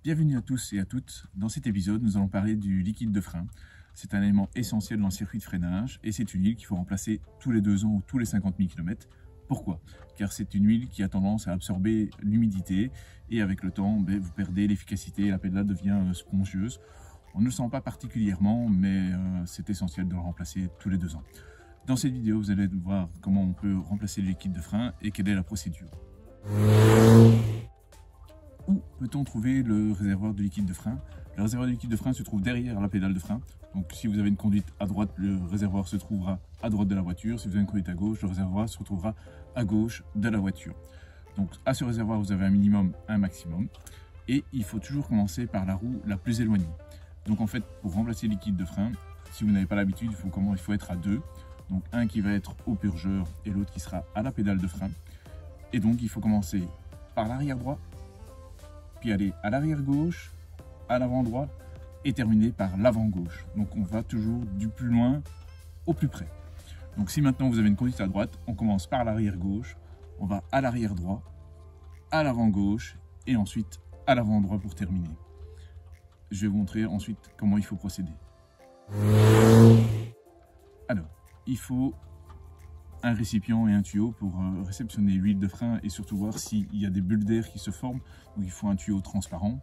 Bienvenue à tous et à toutes. Dans cet épisode, nous allons parler du liquide de frein. C'est un élément essentiel dans le circuit de freinage et c'est une huile qu'il faut remplacer tous les 2 ans ou tous les 50 000 km. Pourquoi? Car c'est une huile qui a tendance à absorber l'humidité et avec le temps, vous perdez l'efficacité et la pédale devient spongieuse. On ne le sent pas particulièrement, mais c'est essentiel de le remplacer tous les 2 ans. Dans cette vidéo, vous allez voir comment on peut remplacer le liquide de frein et quelle est la procédure. Où peut-on trouver le réservoir de liquide de frein? Le réservoir de liquide de frein se trouve derrière la pédale de frein. Donc si vous avez une conduite à droite, le réservoir se trouvera à droite de la voiture. Si vous avez une conduite à gauche, le réservoir se retrouvera à gauche de la voiture. Donc à ce réservoir, vous avez un minimum, un maximum. Et il faut toujours commencer par la roue la plus éloignée. Donc en fait, pour remplacer le liquide de frein, si vous n'avez pas l'habitude, il faut être à 2. Donc un qui va être au purgeur et l'autre qui sera à la pédale de frein. Et donc il faut commencer par l'arrière droit, puis aller à l'arrière gauche, à l'avant droit et terminer par l'avant gauche. Donc on va toujours du plus loin au plus près. Donc si maintenant vous avez une conduite à droite, on commence par l'arrière gauche, on va à l'arrière droit, à l'avant gauche et ensuite à l'avant droit pour terminer. Je vais vous montrer ensuite comment il faut procéder. Alors, il faut un récipient et un tuyau pour réceptionner l'huile de frein et surtout voir s'il y a des bulles d'air qui se forment. Donc il faut un tuyau transparent.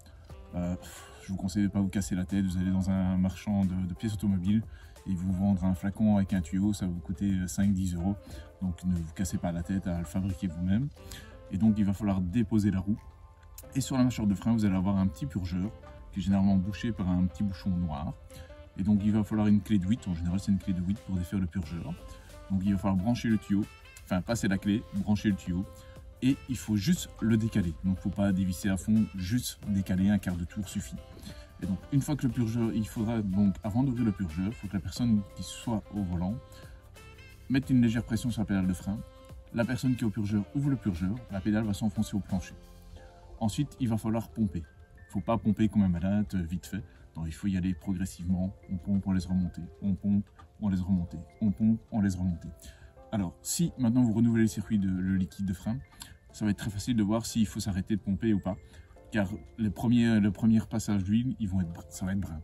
Je vous conseille de ne pas vous casser la tête. Vous allez dans un marchand de pièces automobiles et vous vendre un flacon avec un tuyau, ça va vous coûter 5-10 €. Donc ne vous cassez pas la tête à le fabriquer vous-même. Et donc il va falloir déposer la roue. Et sur la mâchoire de frein, vous allez avoir un petit purgeur qui est généralement bouché par un petit bouchon noir. Et donc il va falloir une clé de 8. En général, c'est une clé de 8 pour défaire le purgeur. Donc il va falloir brancher le tuyau, enfin passer la clé, brancher le tuyau et il faut juste le décaler. Donc il ne faut pas dévisser à fond, juste décaler, un quart de tour suffit. Et donc une fois que le purgeur, il faudra donc avant d'ouvrir le purgeur, il faut que la personne qui soit au volant mette une légère pression sur la pédale de frein. La personne qui est au purgeur ouvre le purgeur, la pédale va s'enfoncer au plancher. Ensuite il va falloir pomper. Il ne faut pas pomper comme un malade vite fait. Non, il faut y aller progressivement, on pompe, on laisse remonter, on pompe, on laisse remonter, on pompe, on laisse remonter. Alors, si maintenant vous renouvelez le circuit le liquide de frein, ça va être très facile de voir s'il faut s'arrêter de pomper ou pas, car le premier passage d'huile, ça va être brun.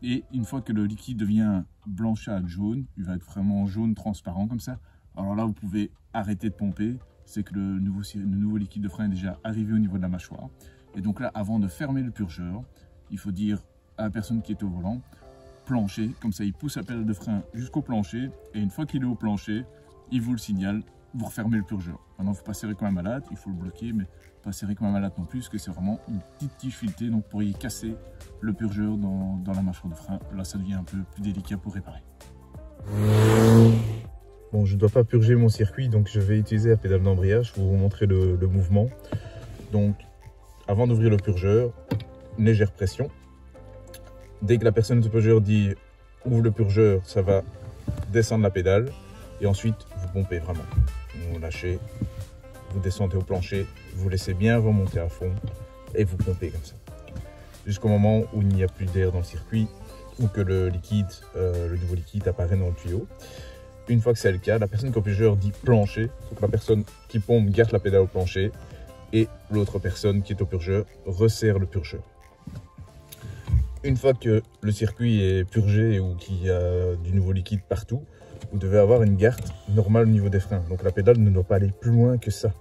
Et une fois que le liquide devient blanchâtre jaune, il va être vraiment jaune transparent comme ça, alors là vous pouvez arrêter de pomper, c'est que le nouveau liquide de frein est déjà arrivé au niveau de la mâchoire. Et donc là, avant de fermer le purgeur, il faut dire à la personne qui est au volant, plancher, comme ça il pousse la pédale de frein jusqu'au plancher, et une fois qu'il est au plancher, il vous le signale, vous refermez le purgeur. Maintenant, il ne faut pas serrer comme un malade, il faut le bloquer, mais pas serrer comme un malade non plus, parce que c'est vraiment une petite tige filetée, donc vous pourriez casser le purgeur dans la mâchoire de frein. Là, ça devient un peu plus délicat pour réparer. Bon, je ne dois pas purger mon circuit, donc je vais utiliser la pédale d'embrayage pour vous montrer le mouvement. Donc, avant d'ouvrir le purgeur, une légère pression. Dès que la personne du purgeur dit ouvre le purgeur, ça va descendre la pédale et ensuite vous pompez vraiment. Vous lâchez, vous descendez au plancher, vous laissez bien remonter à fond et vous pompez comme ça. Jusqu'au moment où il n'y a plus d'air dans le circuit ou que le nouveau liquide apparaît dans le tuyau. Une fois que c'est le cas, la personne qui est au purgeur dit plancher, donc la personne qui pompe garde la pédale au plancher et l'autre personne qui est au purgeur resserre le purgeur. Une fois que le circuit est purgé ou qu'il y a du nouveau liquide partout, vous devez avoir une garde normale au niveau des freins. Donc la pédale ne doit pas aller plus loin que ça.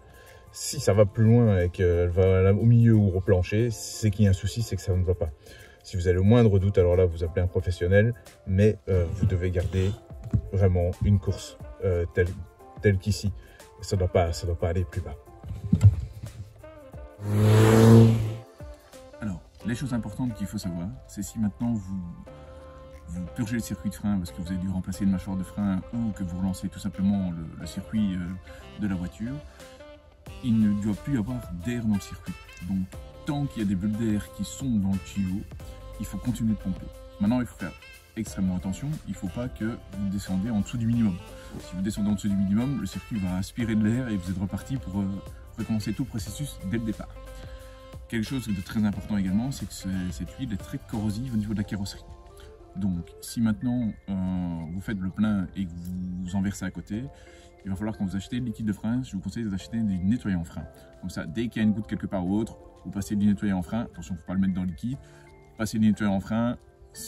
Si ça va plus loin et qu'elle va au milieu ou au plancher, c'est qu'il y a un souci, c'est que ça ne va pas. Si vous avez le moindre doute, alors là vous appelez un professionnel, mais vous devez garder vraiment une course telle qu'ici. Ça ne doit pas aller plus bas. Les choses importantes qu'il faut savoir, c'est si maintenant vous purgez le circuit de frein parce que vous avez dû remplacer une mâchoire de frein ou que vous relancez tout simplement le circuit de la voiture, il ne doit plus y avoir d'air dans le circuit. Donc tant qu'il y a des bulles d'air qui sont dans le tuyau, il faut continuer de pomper. Maintenant, il faut faire extrêmement attention, il ne faut pas que vous descendez en dessous du minimum. Si vous descendez en dessous du minimum, le circuit va aspirer de l'air et vous êtes reparti pour recommencer tout le processus dès le départ. Quelque chose de très important également, c'est que cette huile est très corrosive au niveau de la carrosserie. Donc, si maintenant vous faites le plein et que vous en versez à côté, il va falloir quand vous achetez le liquide de frein, je vous conseille d'acheter du nettoyant frein. Comme ça, dès qu'il y a une goutte quelque part ou autre, vous passez du nettoyant en frein, attention, il ne faut pas le mettre dans le liquide, passez du nettoyant en frein,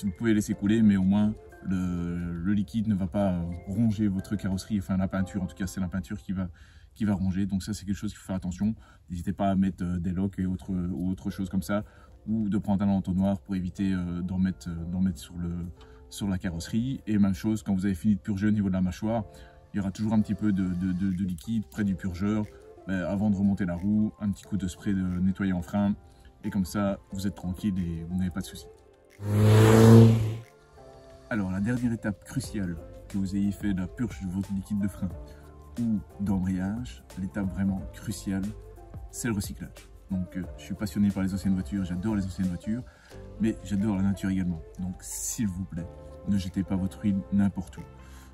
vous pouvez laisser couler, mais au moins le liquide ne va pas ronger votre carrosserie, enfin la peinture, en tout cas c'est la peinture qui va ronger, donc ça c'est quelque chose qu'il faut faire attention. N'hésitez pas à mettre des locks et autre chose comme ça, ou de prendre un entonnoir pour éviter d'en mettre sur la carrosserie. Et même chose, quand vous avez fini de purger au niveau de la mâchoire, il y aura toujours un petit peu de liquide près du purgeur. Avant de remonter la roue, un petit coup de spray de nettoyant frein, et comme ça vous êtes tranquille et vous n'avez pas de soucis. Alors la dernière étape cruciale, que vous ayez fait de la purge de votre liquide de frein ou d'embrayage, l'étape vraiment cruciale, c'est le recyclage. Donc je suis passionné par les anciennes voitures, j'adore les anciennes voitures, mais j'adore la nature également. Donc s'il vous plaît, ne jetez pas votre huile n'importe où.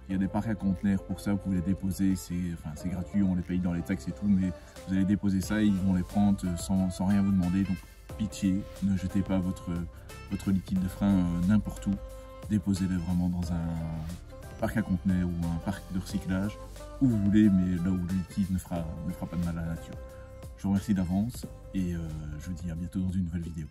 Il y a des parcs à conteneurs pour ça, vous pouvez les déposer, c'est gratuit, on les paye dans les taxes et tout, mais vous allez déposer ça et ils vont les prendre sans rien vous demander. Donc pitié, ne jetez pas votre liquide de frein n'importe où. Déposez-le vraiment dans un parc à conteneurs ou un parc de recyclage, où vous voulez, mais là où le liquide ne fera pas de mal à la nature. Je vous remercie d'avance et je vous dis à bientôt dans une nouvelle vidéo.